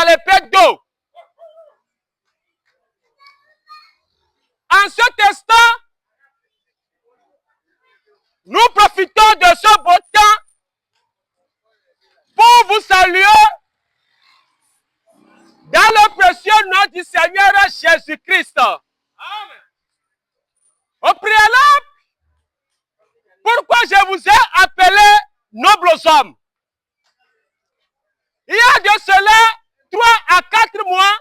à l'épée d'eau. En cet instant, nous profitons de ce beau temps pour vous saluer dans le précieux nom du Seigneur Jésus-Christ. Au préalable, pourquoi je vous ai appelé nobles hommes? Il y a de cela 3 à 4 mois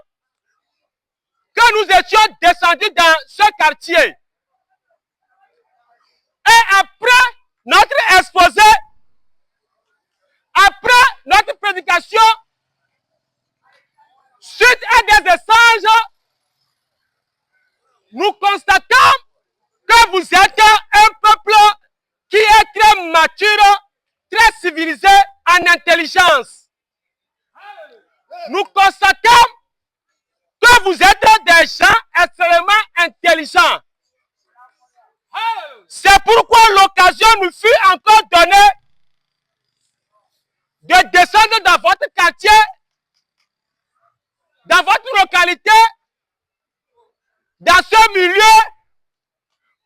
que nous étions descendus dans ce quartier. Et après notre exposé, après notre prédication, suite à des échanges, nous constatons que vous êtes un peuple qui est très mature, très civilisé en intelligence. Nous constatons que vous êtes des gens extrêmement intelligents. C'est pourquoi l'occasion nous fut encore donnée de descendre dans votre quartier, dans votre localité, dans ce milieu,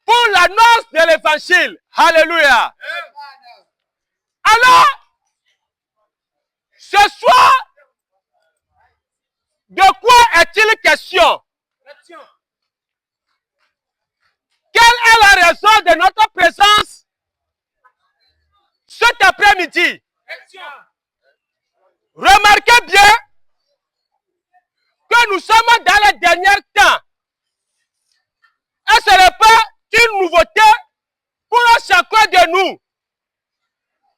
pour l'annonce de l'évangile. Alléluia. Alors, ce soir, de quoi est-il question? Quelle est la raison de notre présence cet après-midi? Remarquez bien que nous sommes dans les derniers temps. Et ce n'est pas une nouveauté pour chacun de nous.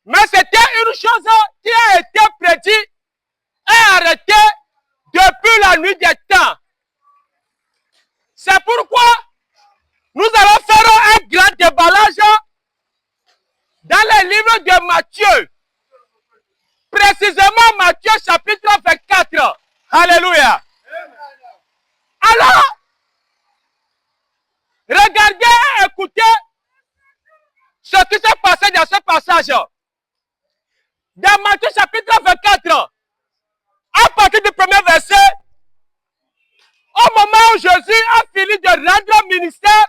Mais c'était une chose qui a été prédite et arrêtée depuis la nuit des temps. C'est pourquoi nous allons faire un grand déballage dans les livres de Matthieu. Précisément Matthieu chapitre 24. Alléluia. Alors, regardez et écoutez ce qui s'est passé dans ce passage. Dans Matthieu chapitre 24, à partir du premier verset, au moment où Jésus a fini de rendre ministère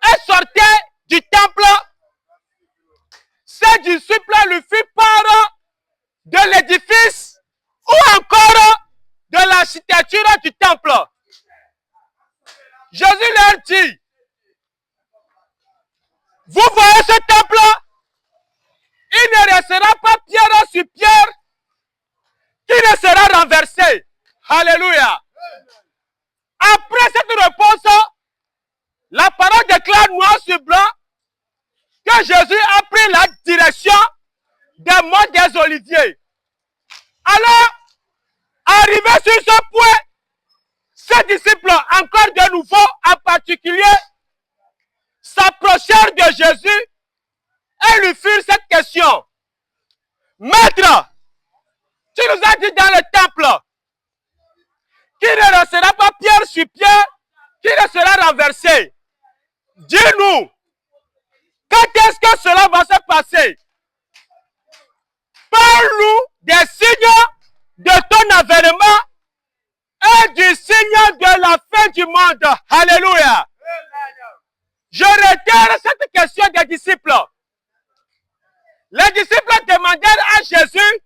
et sortait du temple, ses disciples lui firent part de l'édifice ou encore de l'architecture du temple. Jésus leur dit, vous voyez ce temple, il ne restera pas pierre sur pierre, qui ne sera renversé. Alléluia. Après cette réponse, la parole déclare noir sur blanc que Jésus a pris la direction des monts des Oliviers. Alors, arrivé sur ce point, ses disciples, encore de nouveau en particulier, s'approchèrent de Jésus et lui firent cette question. Maître, tu nous as dit dans le temple qu'il ne restera pas pierre sur pierre, qui ne sera renversé. Dis-nous, quand est-ce que cela va se passer? Parle-nous des signes de ton avènement et du signe de la fin du monde. Alléluia. Je réitère cette question des disciples. Les disciples demandèrent à Jésus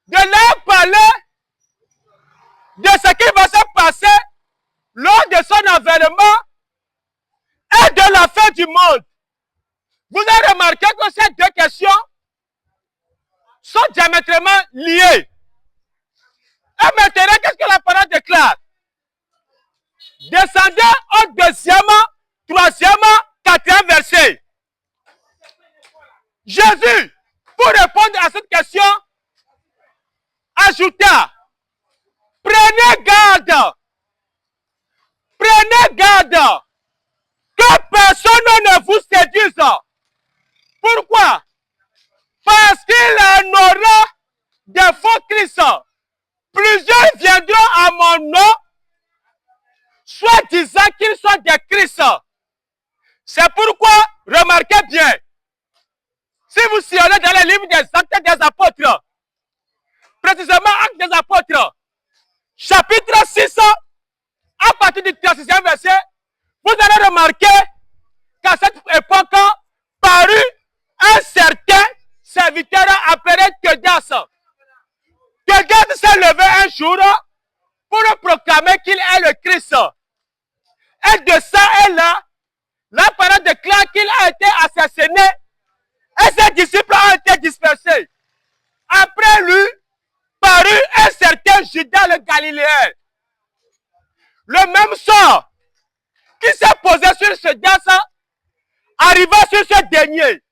de leur parler de ce qui va se passer lors de son avènement et de la fin du monde. Vous avez remarqué que ces deux questions sont diamétralement liées. Et maintenant, qu'est-ce que la parole déclare? Descendez au deuxième, troisième, quatrième verset. Jésus, pour répondre à cette question, ajouta, prenez garde que personne ne vous séduise. Pourquoi? Parce qu'il en aura des faux Christ. Plusieurs viendront à mon nom, soit disant qu'ils sont des Christ. C'est pourquoi, remarquez bien, si vous sillonnez dans les livres des Actes des Apôtres, précisément Actes des Apôtres, chapitre 6, à partir du 36e verset, vous allez remarquer qu'à cette époque, parut un certain serviteur appelé Theudas. Theudas s'est levé un jour pour proclamer qu'il est le Christ. Et de ça et là, la parole déclare qu'il a été assassiné et ses disciples ont été dispersés. Après lui, parut un certain Judas le Galiléen. Le même sort qui s'est posé sur ce gars, arriva sur ce dernier.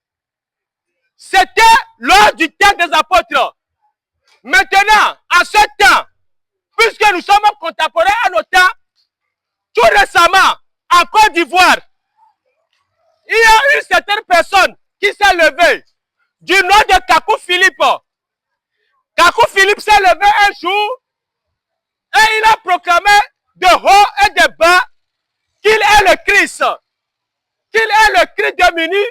C'était lors du temps des apôtres. Maintenant, en ce temps, puisque nous sommes contemporains à nos temps, tout récemment, en Côte d'Ivoire, il y a une certaine personne qui s'est levée du nom de Kakou Philippe. Kakou Philippe s'est levé un jour et il a proclamé de haut et de bas qu'il est le Christ. Qu'il est le Christ démuni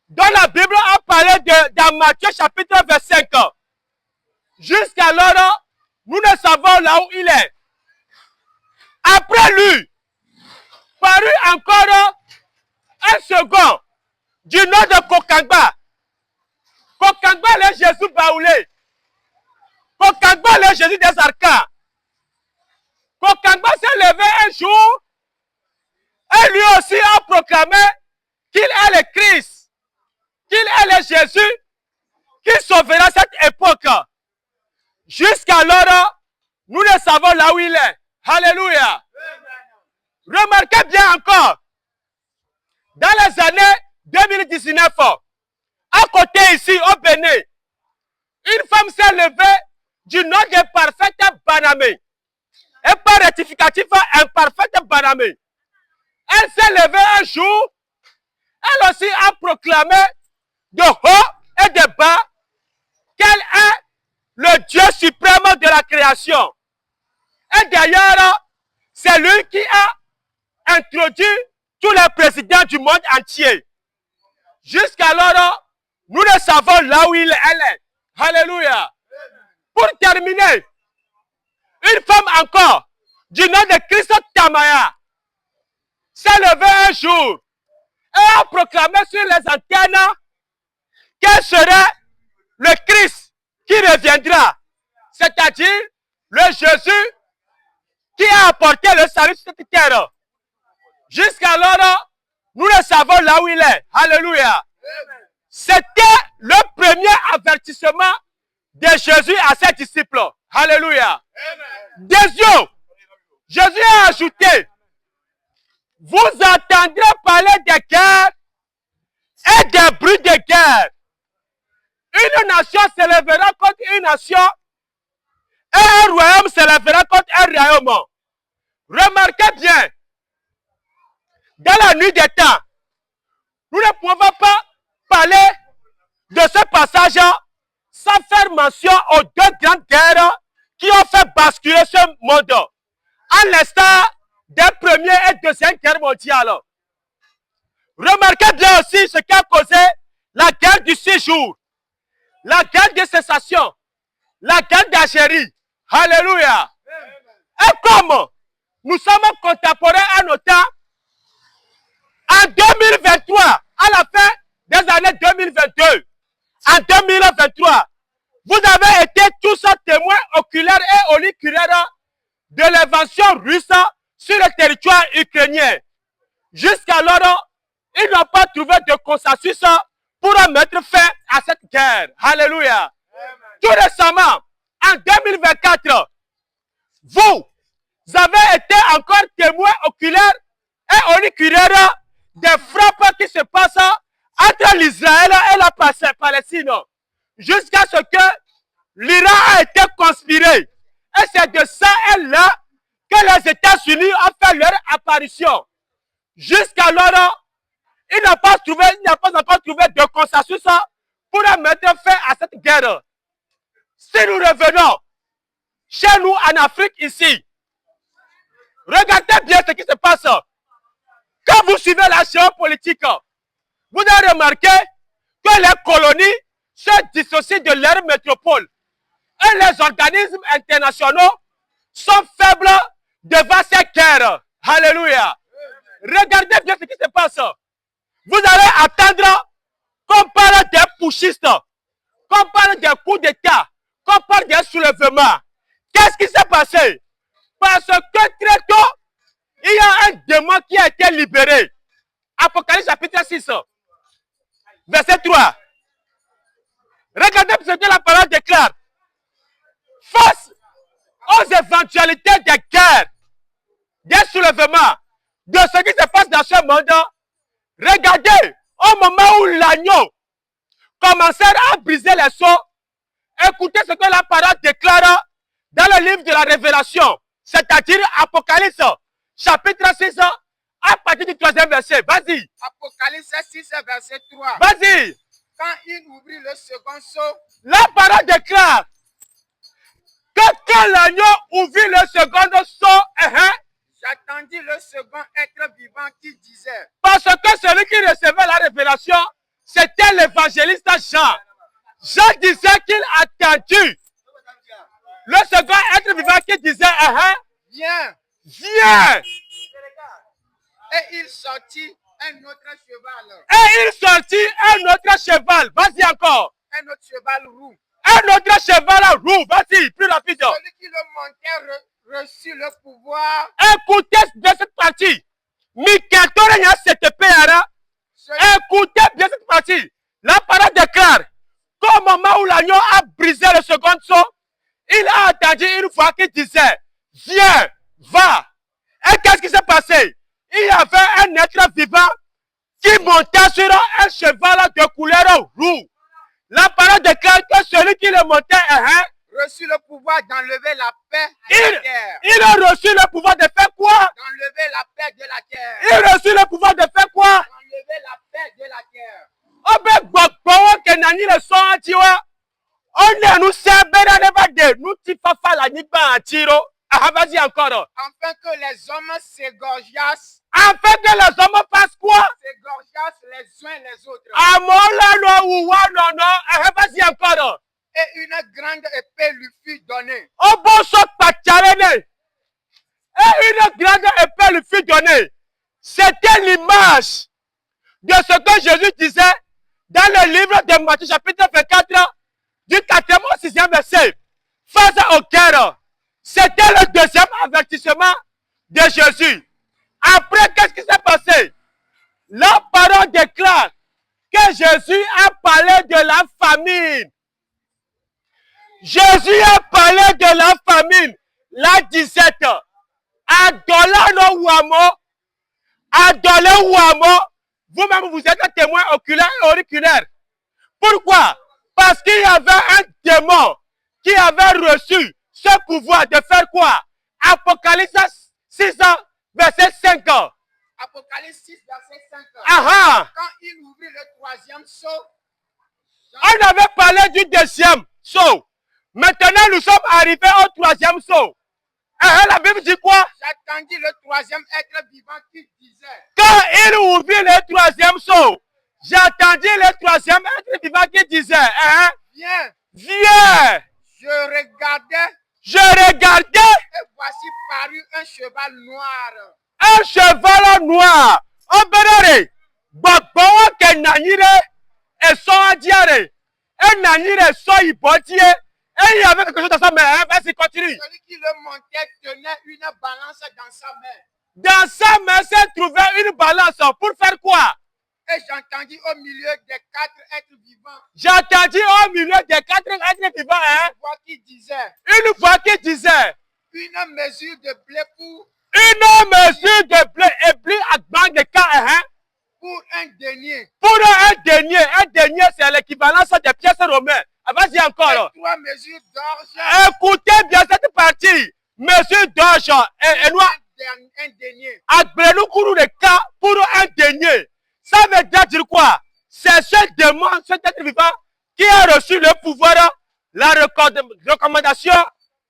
dont la Bible a parlé dans Matthieu chapitre 25. Jusqu'alors, nous ne savons là où il est. Après lui, parut encore un second du nom de Kokangba. Kokangba, le Jésus baoulé. Kokangba, le Jésus des Arcans. Kokangba s'est levé un jour et lui aussi a proclamé qu'il est le Christ, qu'il est le Jésus qui sauvera cette époque. Jusqu'alors, nous ne savons là où il est. Alléluia. Remarquez bien encore, dans les années 2019, à côté ici, au Bénin, une femme s'est levée du nom de Parfaite Banamé. Et par rectificatif, Imparfaite Banamé. Elle s'est levée un jour, elle aussi a proclamé de haut et de bas qu'elle est le Dieu suprême de la création. Et d'ailleurs, c'est lui qui a introduit tous les présidents du monde entier. Jusqu'alors, nous ne savons là où elle est. Alléluia. Pour terminer, une femme encore, du nom de Christ Tamaya, s'est levée un jour et a proclamé sur les antennes qu'elle serait le Christ qui reviendra. C'est-à-dire le Jésus qui a apporté le salut sur cette terre. Jusqu'alors, nous ne savons là où il est. Alléluia. C'était le premier avertissement de Jésus à ses disciples. Alléluia. Deuxième, Jésus a ajouté, vous entendrez parler de guerre et des bruits de guerre. Une nation se lèvera contre une nation et un royaume se lèvera contre un royaume. Remarquez bien, dans la nuit des temps, nous ne pouvons pas parler de ce passage sans faire mention aux deux grandes guerres qui ont fait basculer ce monde, à l'instar des premières et deuxième guerres mondiales. Remarquez bien aussi ce qui a causé la guerre du 6 jours, la guerre de sécession, la guerre d'Algérie. Alléluia. Et comme nous sommes contemporains à nos temps, en 2023, à la fin des années 2022, en 2023, vous avez été tous témoins oculaires et auriculaires de l'invasion russe sur le territoire ukrainien. Jusqu'alors, ils n'ont pas trouvé de consensus pour mettre fin à cette guerre. Alléluia. Tout récemment, en 2024, vous avez été encore témoins oculaires et auriculaires des frappes qui se passent entre l'Israël et la Palestine, jusqu'à ce que l'Iran a été conspiré. Et c'est de ça et là que les États-Unis ont fait leur apparition. Jusqu'alors, il n'a pas encore trouvé de consensus pour mettre fin à cette guerre. Si nous revenons chez nous en Afrique ici, regardez bien ce qui se passe. Quand vous suivez la géopolitique, vous avez remarqué que les colonies se dissocient de leur métropole. Et les organismes internationaux sont faibles devant ces guerres. Alléluia. Regardez bien ce qui se passe. Vous allez attendre qu'on parle des putschistes, qu'on parle des coups d'État, qu'on parle des soulèvements. Qu'est-ce qui s'est passé? Parce que très tôt, il y a un démon qui a été libéré. Apocalypse chapitre 6, verset 3. Regardez ce que la parole déclare. Face aux éventualités des guerres, des soulèvements, de ce qui se passe dans ce monde, regardez, au moment où l'agneau commençait à briser les sceaux, écoutez ce que la parole déclare dans le livre de la Révélation, c'est-à-dire Apocalypse, chapitre 6, à partir du 3e verset. Vas-y. Apocalypse 6, verset 3. Vas-y. Quand il ouvrit le second sceau, la parole déclare que quand l'agneau ouvrit le second sceau, j'attendis le second être vivant qui disait. Parce que celui qui recevait la révélation, c'était l'évangéliste Jean. Jean disait qu'il attendit le second être vivant qui disait, viens, viens. Et il sortit un autre cheval. Et il sortit un autre cheval. Vas-y encore. Un autre cheval roux. Un autre cheval roux. Vas-y, plus rapide. Celui qui le montait reçut le pouvoir. Écoutez bien cette partie. Écoutez bien cette partie. La parole déclare qu'au moment où l'agneau a brisé le second sceau, il a attendu une fois qu'il disait, viens, va. Et qu'est-ce qui s'est passé? Il y avait un être vivant qui montait sur un cheval de couleur rouge. La parole déclare que celui qui le montait reçut le pouvoir d'enlever la paix de la terre. Il a reçu le pouvoir de faire quoi? D'enlever la paix de la terre. Il a reçu le pouvoir de faire quoi? D'enlever la paix de la terre. On nous sert de nous tifafa la nipa en tiro. Vas-y encore. Afin que les hommes s'égorgeassent. Afin que les hommes fassent quoi? S'égorgeassent les uns les autres. Vas-y encore. Et une grande épée lui fut donnée. Et une grande épée lui fut donnée. C'était l'image de ce que Jésus disait dans le livre de Matthieu chapitre 24 du 4e au 6e verset. Face au cœur. C'était le deuxième avertissement de Jésus. Après, qu'est-ce qui s'est passé? La parole déclare que Jésus a parlé de la famine. Jésus a parlé de la famine. La 17. Adolano Wamo. Adolé Wamo. Vous-même, vous êtes un témoin oculaire et auriculaire. Pourquoi? Parce qu'il y avait un démon qui avait reçu ce pouvoir de faire quoi? Apocalypse 6, verset 5. Apocalypse 6, verset 5. Quand il ouvrit le troisième sceau, on avait parlé du deuxième sceau. Maintenant, nous sommes arrivés au troisième sceau. La Bible dit quoi? J'attendis le troisième être vivant qui disait. Quand il ouvrit le troisième sceau, j'attendis le troisième être vivant qui disait, viens, viens. Je regardais, et voici parut un cheval noir. Un cheval noir. Obédéré. Bakbawa ke nanyire et son adiare. Et nanyire so ipotier. Et il y avait quelque chose dans sa main. Vas-y, continue. Celui qui le montait tenait une balance dans sa main. Dans sa main s'est trouvé une balance. Pour faire quoi? Et j'entendis au milieu des quatre êtres vivants. J'entendis au milieu des quatre êtres vivants. Une voix qui disait. Une voix qui disait. Une mesure de blé pour. Une mesure de blé et blé à banque de cas. Pour un denier. Pour un denier. Un denier, c'est l'équivalence des pièces romaines. Vas-y encore. Et 3 mesures d'orge. Écoutez bien cette partie. Mesure d'orge et noir. Un denier. Agbeloukuru de cas pour un denier. Ça veut dire quoi? C'est ce démon, cet être vivant, qui a reçu le pouvoir, la recommandation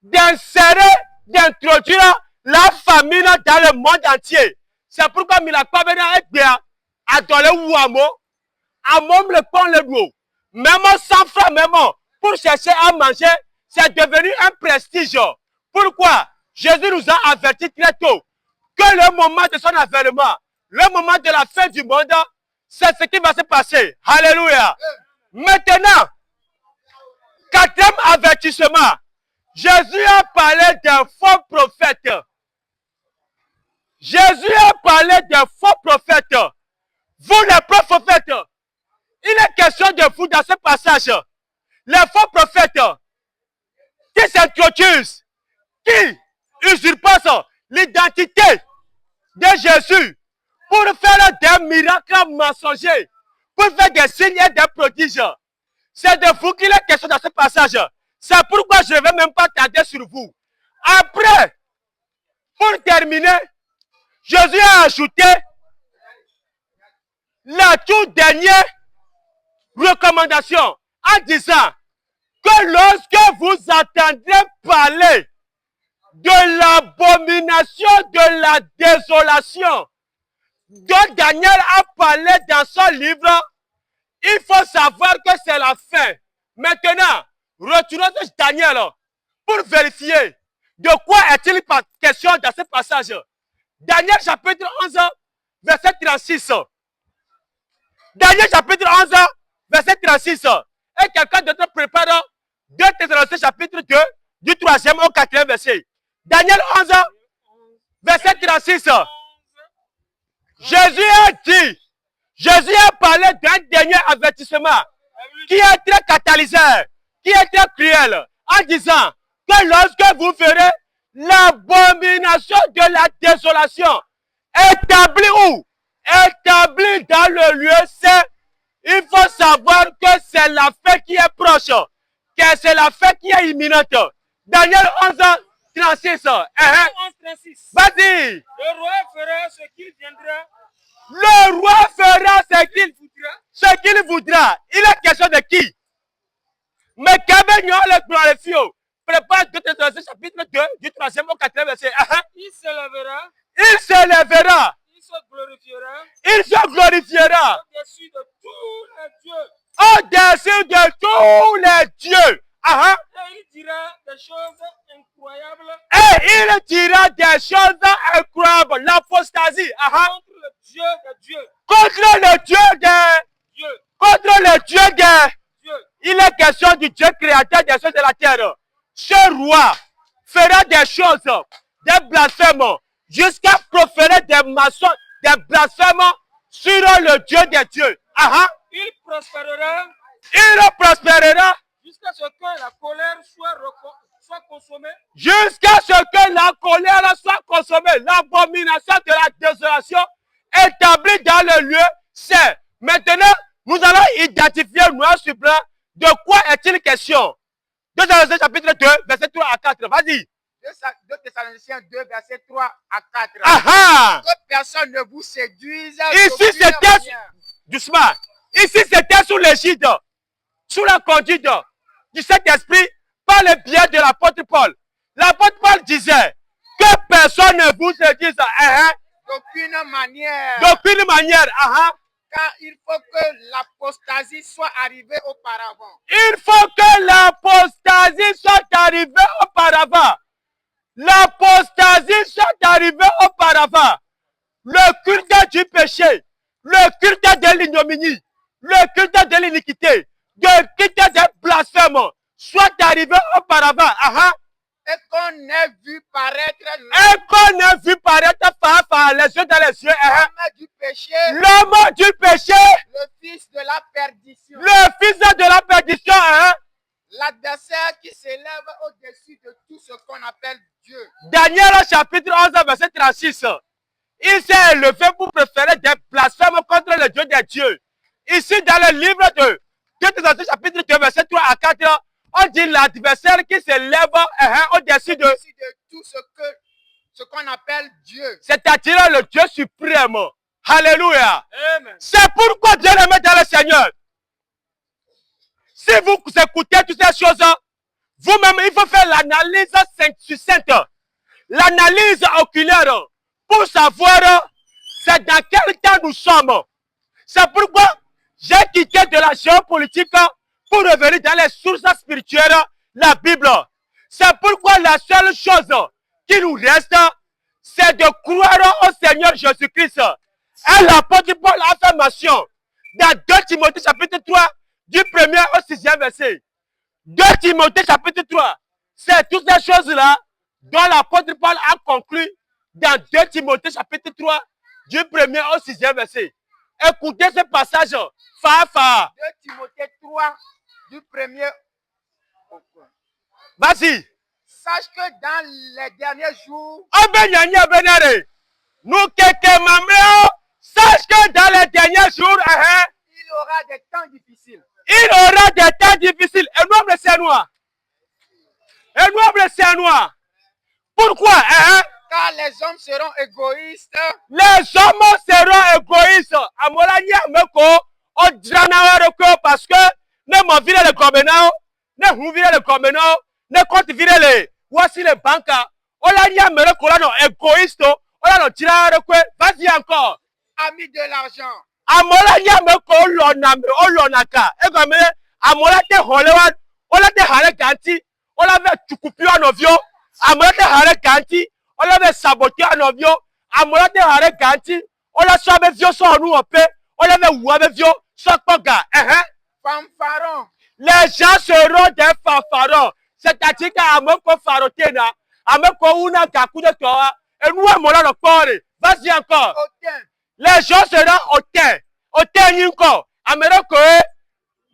d'insérer, d'introduire la famine dans le monde entier. C'est pourquoi il a pas venu avec bien, à donner Ouamo, à même le pain le doux, même 100 francs, même pour chercher à manger, c'est devenu un prestige. Pourquoi? Jésus nous a avertis très tôt que le moment de son avènement, le moment de la fin du monde, c'est ce qui va se passer. Alléluia. Maintenant, quatrième avertissement, Jésus a parlé d'un faux prophète. Jésus a parlé d'un faux prophète. Vous les prophètes, il est question de vous dans ce passage. Les faux prophètes qui s'introduisent, qui usurpent l'identité de Jésus pour faire des miracles mensongers, pour faire des signes et des prodiges. C'est de vous qu'il est question dans ce passage. C'est pourquoi je ne vais même pas tarder sur vous. Après, pour terminer, Jésus a ajouté la toute dernière recommandation en disant que lorsque vous entendrez parler de l'abomination de la désolation dont Daniel a parlé dans son livre, il faut savoir que c'est la fin. Maintenant, retournons sur Daniel pour vérifier de quoi est-il question dans ce passage. Daniel chapitre 11, verset 36. Daniel chapitre 11, verset 36. Et quelqu'un d'autre prépare 2 Thessaloniciens chapitre 2, du 3e au 4e verset. Daniel 11, verset 36. Jésus a parlé d'un dernier avertissement qui est très catalyseur, qui est très cruel, en disant que lorsque vous verrez l'abomination de la désolation établie où? Établie dans le lieu saint, il faut savoir que c'est la fin qui est proche, que c'est la fin qui est imminente. Daniel 11, 36. 36. Vas-y. Le roi fera ce qu'il viendra. Le roi fera ce qu'il voudra. Il est question de qui? Mais Kevin le glorifio. Prépare 2 Thessaloniciens chapitre 2, du 3e au 4e verset. Il se lèvera. Il se lèvera. Il se glorifiera. Il se glorifiera. Au-dessus de tous les dieux. Au-dessus de tous les dieux. Et il dira des choses incroyables. Et il dira des choses incroyables. L'apostasie. Contre le Dieu de Dieu. Contre le Dieu de Dieu. Contre le Dieu de Dieu. Il est question du Dieu créateur des choses de la terre. Ce roi fera des choses, des blasphèmes, jusqu'à proférer des mensonges, des blasphèmes sur le Dieu des dieux. Il prospérera. Il prospérera Jusqu'à ce que la colère soit consommée. Jusqu'à ce que la colère soit consommée. L'abomination de la désolation établie dans le lieu saint. Maintenant, nous allons identifier noir sur blanc de quoi est-il question. 2 Thessaloniciens chapitre 2, verset 3 à 4. Vas-y. 2 Thessaloniciens 2, verset 3 à 4. Que personne ne vous séduise. Ici, c'était doucement. Ici, c'était sous l'égide, sous la conduite du Saint-Esprit par le biais de l'apôtre Paul. L'apôtre Paul disait que personne ne vous séduise. D'aucune manière. D'aucune manière. Car il faut que l'apostasie soit arrivée auparavant. Il faut que l'apostasie soit arrivée auparavant. L'apostasie soit arrivée auparavant. Le culte du péché, le culte de l'ignominie, le culte de l'iniquité, le culte des blasphèmes soit arrivé auparavant. Et qu'on ait vu paraître par les yeux dans les yeux. L'homme du péché. L'homme du péché. Le fils de la perdition. Le fils de la perdition. L'adversaire qui s'élève au-dessus de tout ce qu'on appelle Dieu. Daniel chapitre 11, verset 36. Il s'est élevé pour préférer des blasphèmes contre le Dieu des dieux. Ici, dans le livre de 2 Thessaloniciens chapitre 2, verset 3 à 4, on dit l'adversaire qui s'élève au-dessus de tout ce qu'on appelle Dieu. C'est-à-dire le Dieu suprême. Alléluia. Amen. C'est pourquoi Dieu le met dans le Seigneur. Si vous écoutez toutes ces choses, vous-même, il faut faire l'analyse succincte, l'analyse oculaire, pour savoir c'est dans quel temps nous sommes. C'est pourquoi j'ai quitté de la géopolitique pour revenir dans les sources spirituelles, la Bible. C'est pourquoi la seule chose qui nous reste, c'est de croire au Seigneur Jésus-Christ. Et l'apôtre Paul a fait mention dans 2 Timothée chapitre 3, du 1er au 6e verset. 2 Timothée chapitre 3, c'est toutes ces choses-là dont l'apôtre Paul a conclu dans 2 Timothée chapitre 3, du 1er au 6e verset. Écoutez ce passage. 2 Timothée 3, du 1er au 3. Vas-y. Sache que dans les derniers jours, nous sache que dans les derniers jours, il aura des temps difficiles. Il aura des temps difficiles. Et nous, c'est noir. Et nous, c'est noir. Pourquoi? Car les hommes seront égoïstes. Les hommes seront égoïstes. Parce que ne m'en vire le communaux, ne vous vire le communaux, ne compte virer les. Voici les banques. On l'a dit à me reconnaître égoïste. On l'a dit à vas-y encore. Amis de l'argent. Amola nya me ko olonaka. E go me amola te holewan. Ola te hare ganti. Ola ve tukupi anovio. Amola te hare ganti. Ola ve saboter anovio. Amola te hare ganti. Ola so be vio so onu ope. Ola ve wu be vio so poga. Fanfarons. Les gens seront des fanfarons. C'est-à-dire qu'Amoko farotena, Amoko una kakude toa, et nous amola le corps. Vas-y encore. Les gens seront hautains. Hautains yinko. Améroko,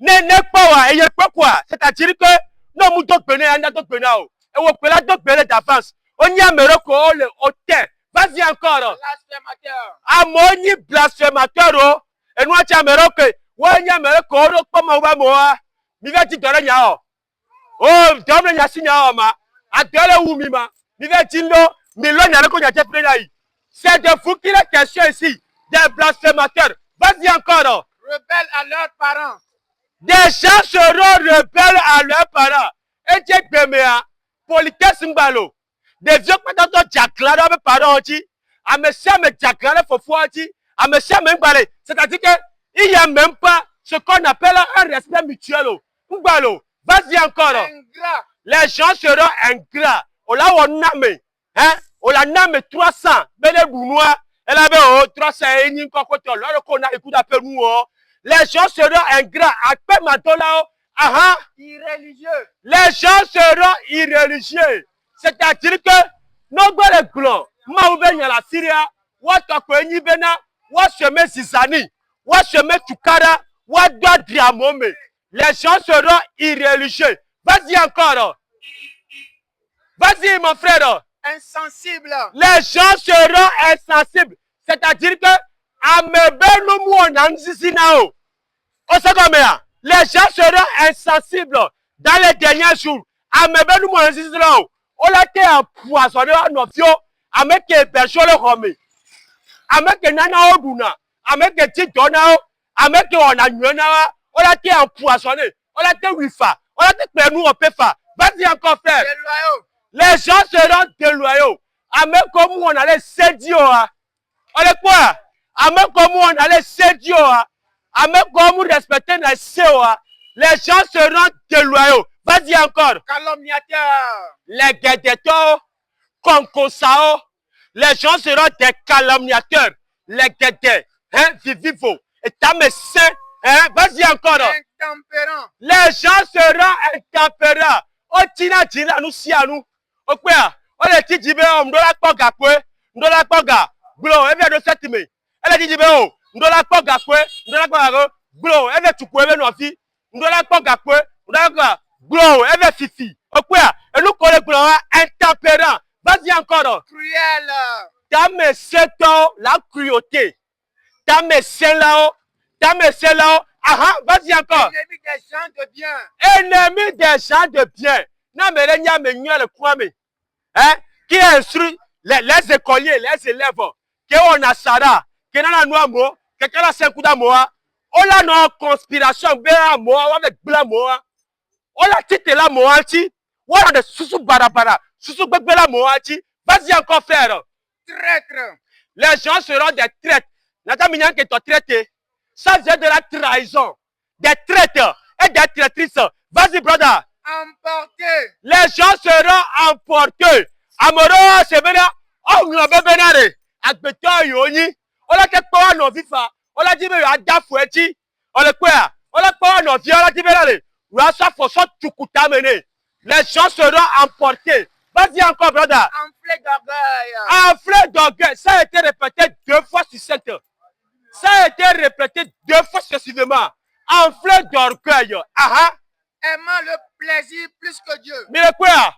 ne pas et pas quoi. C'est-à-dire que non, nous donc venez à notre penao. Et on peut la donc venir d'avance. On y a Améroko, le hautain. Vas-y encore. Blasphémateur. Amoni blasphémateur. Et nous à Améroko. Ouais, y a Améroko, comme on moi. Miva dit de la oh, donne la signe à ma. À telle ou mima. Miva dit non, mais l'on a reconnu plein. C'est de vous qui la question ici. Des blasphémateurs. Vas-y encore. Rebelles à leurs parents. Des gens seront rebelles à leurs parents. Et Dieu béméa. Politesse mbalo. Des vieux qui ont jaclé à mes parents. À mes chers, mes jaclé à fofo. À mes chers, même balé. C'est-à-dire qu'il n'y a même pas ce qu'on appelle un respect mutuel. Mbalo. Vas-y encore. Ingrat. Les gens seront ingrats. On l'a nommé. Hein? On l'a nommé 300. Bele Bounois. Elle avait 300 et une cocotte. Les gens seront ingrats. Après maintenant, irréligieux. les gens seront irréligieux. C'est-à-dire que nos les blancs, Maoubé la Syrie, Ouatakweni Bena, Ouacheme Zizani, Ouacheme Tukara, Ouadouadriamome. Les gens seront irréligieux. Vas-y encore. Vas-y mon frère. Insensible. Les gens seront insensibles. C'est-à-dire que les gens seront insensibles dans les derniers jours. On a été empoisonné à nos vieux, avec les personnes romées, avec les nana obuna, avec les titona, avec les onanyona, on a été empoisonné, on a été wifa, on a été perdu au pefa. Vas-y encore frère. Les gens seront déloyaux. Avec comme on allait sédio. On est quoi? Avec comme on allait sédio. Avec comme on respectait les CO. Les gens seront déloyaux. Vas-y encore. Calomniateur. Les guédeteurs, concorsao. Les gens seront des calomniateurs. Les guédets, hein, vivivo. Et ta médecin, hein, vas-y encore. Intempérant. Les gens seront intempérants. Oh, tina, tina, nous, si à nous. Oh, quoi? On est dit, on doit pas gapouer. On doit pas gapouer. Bro, elle vient de cette main. Elle a dit, on doit pas gapouer. On doit pas gapouer. Bro, elle vient tout couper, nos filles. On doit pas gapouer. On doit pas bro, elle vient fifi. Oh, quoi? Et nous, qu'on est bro, intempérant. Vas-y encore. Cruel. T'as mes 7 ans, la cruauté. T'as mes 5 là-haut. T'as mes 5 là-haut. Ah, vas-y encore. Ennemi des gens de bien. Ennemi des gens de bien. Non, mais les gens me croient, hein? Qui instruit les écoliers, les élèves, qui ont un Sara, qui ont un noir, qui ont un 5 coups d'amour, on a une conspiration, bien moi, avec blanc moi, on a tité la moitié, on a des sous barabara, sous bébé moitié, vas-y encore faire. Traître. Les gens seront des traîtres. Nathan qui est traité, ça vient de la trahison, des traîtres et des traîtrices. Vas-y, brother. emportés. Les gens seront emportés. Amoro, c'est bien. Oh, nous avons bien. Agbeto yoni. On a quelque part non vifa. On a dit mais ada foueti. On le quoi? On a pas non vieux. On a dit bien. Rasa fosso tukuta mené. Les gens seront emportés. Vas-y encore, brother. Enflés d'orgueil. Enflés d'orgueil. Ça a été répété 2 fois sur 7. Ça a été répété 2 fois successivement. Enflés d'orgueil. Aha. Aimant le plaisir plus que Dieu. Mais quoi?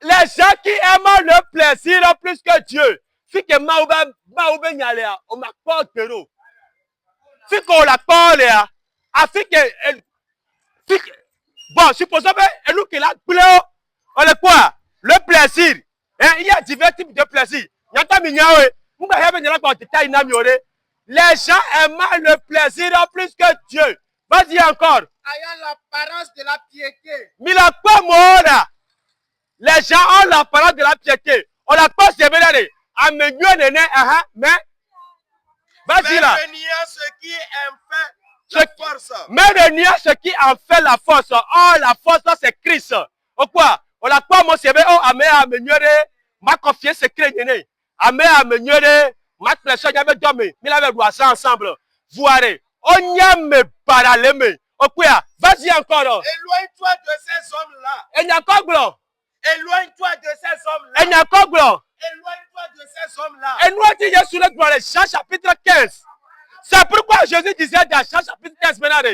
Les gens qui aiment le plaisir plus que Dieu. Fi que maoube nyalea. On m'a pas de l'eau. Fi qu'on la parle. Fi que. Bon, supposons que nous qui l'a bleu. On est quoi? Le plaisir. Hein? Il y a divers types de plaisir. Les gens aiment le plaisir plus que Dieu. Vas-y encore. Ayant l'apparence de la piété. Les gens ont l'apparence de la piété. On l'a pas sévéré. Mais. Vas-y là. Mais renier ce qui en fait la force. Oh, la force, c'est Christ. Oh quoi? On l'a pas mon CV. Oh, améliorer. Ma confiance, c'est Christ. Améliorer. Ma pression, j'avais dormi. Mais là, on ça ensemble. Voirez. On y a me parallèlement. Oh quoi? Vas-y encore. Éloigne-toi de ces hommes-là. Et n'y a pas blanc. Éloigne-toi de ces hommes-là. Et n'y a pas blanc. Éloigne-toi de ces hommes-là. Et nous, dit Jésus dans les Jean chapitre 15. C'est pourquoi Jésus disait dans Jean chapitre 15, maintenant,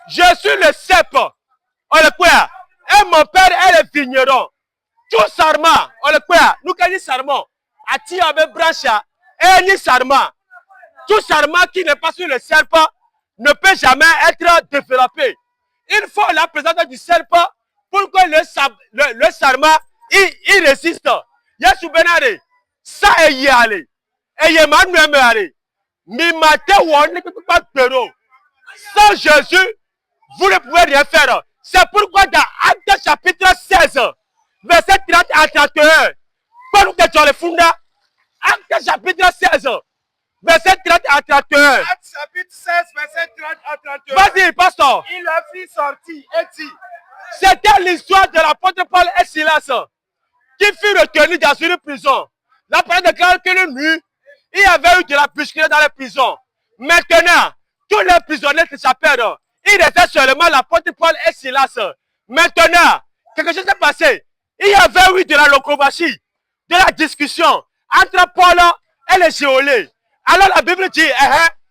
je suis le cep. On le quoi? Et mon père est le vigneron. Tout sarment. On le quoi? Nous, quand nous sarment, à ti avec branche, et ni sarment. Tout sarment qui n'est pas sur le serpent ne peut jamais être développé. Il faut la présence du serpent pour que le sarment, il résiste. Yesu benare, ça est y aller. Et y Emmanuel me aller. Mi maté ou ne peut pas pero. Sans Jésus, vous ne pouvez rien faire. C'est pourquoi dans Actes chapitre 16, verset 30 à 31, quand nous étions les funda, Actes chapitre 16, verset 30 à 31. Actes chapitre 16, verset 30 à 31. Vas-y, pasteur. Il a fait sortir et dit. C'était l'histoire de l'apôtre Paul et Silas qui fut retenu dans une prison. La parole déclare que le nuit, il y avait eu de la bousculade dans les prisons. Maintenant, tous les prisonniers s'échappèrent. Il restait seulement l'apôtre Paul et Silas. Maintenant, quelque chose s'est passé. Il y avait eu de la locomotion, de la discussion entre Paul et les géolais. Alors la Bible dit,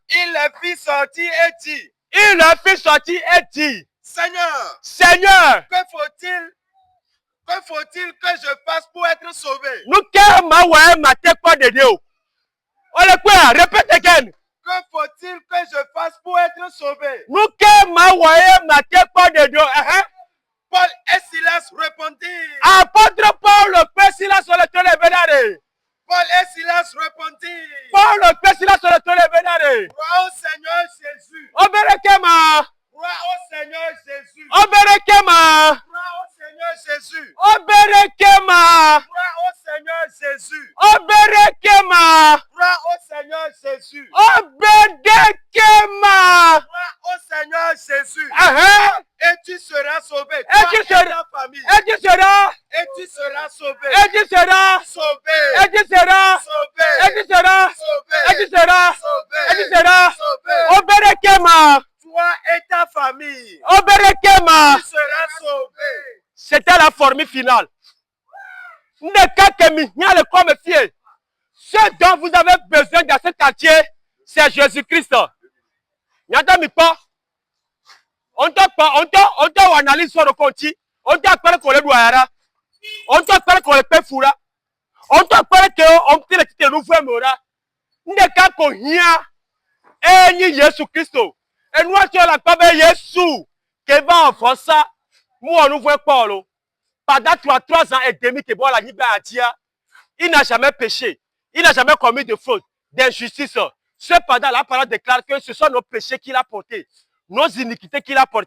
il les fit sortir et dit. Il les fit sortir et dit. Seigneur. Seigneur. Que faut-il que je fasse pour être sauvé? Nous ma de Dieu. On le quoi? Répète again. Que faut-il que je fasse pour être sauvé? Nous ma de Dieu. Paul et Silas répondirent. Apôtre Paul et Silas sur le toile vénéré. Paul et Silas répondirent. Paul et Silas sur le toile vénéré. Crois au Seigneur Jésus. Oberekema. Crois au Seigneur Jésus. Oberekema. Crois au Seigneur Jésus. Oberekema. Crois au Seigneur Jésus. Oberekema. Crois au Seigneur Jésus. Obedekema. Crois au Seigneur Jésus. Et tu seras sauvé. Et tu seras ta famille. Et tu seras. Et tu seras sauvé. Et tu seras sauvé. Et tu seras sauvé. Et tu seras sauvé. Et tu seras sauvé. Et tu seras sauvé. Oberekema. Toi et ta famille. Oberekema. Tu seras sauvé. C'était la formule finale. Ce dont vous avez besoin dans ce quartier, c'est Jésus-Christ. On t'a analyse sur le compte, on t'a parlé qu'on le doit, on t'a parlé qu'on le paie foura, on t'a parlé qu'on t'a dit que nous faisons mora. N'est qu'à qu'on y a, et ni Jésus-Christ. Et nous, tu as la parole de Jésus, qui va en France, moi, nous voyons Paul. Pendant 3 ans et demi que bon la liberté, il n'a jamais péché. Il n'a jamais commis de faute, d'injustice. Cependant, la parole déclare que ce sont nos péchés qu'il a portés, nos iniquités qu'il a portés.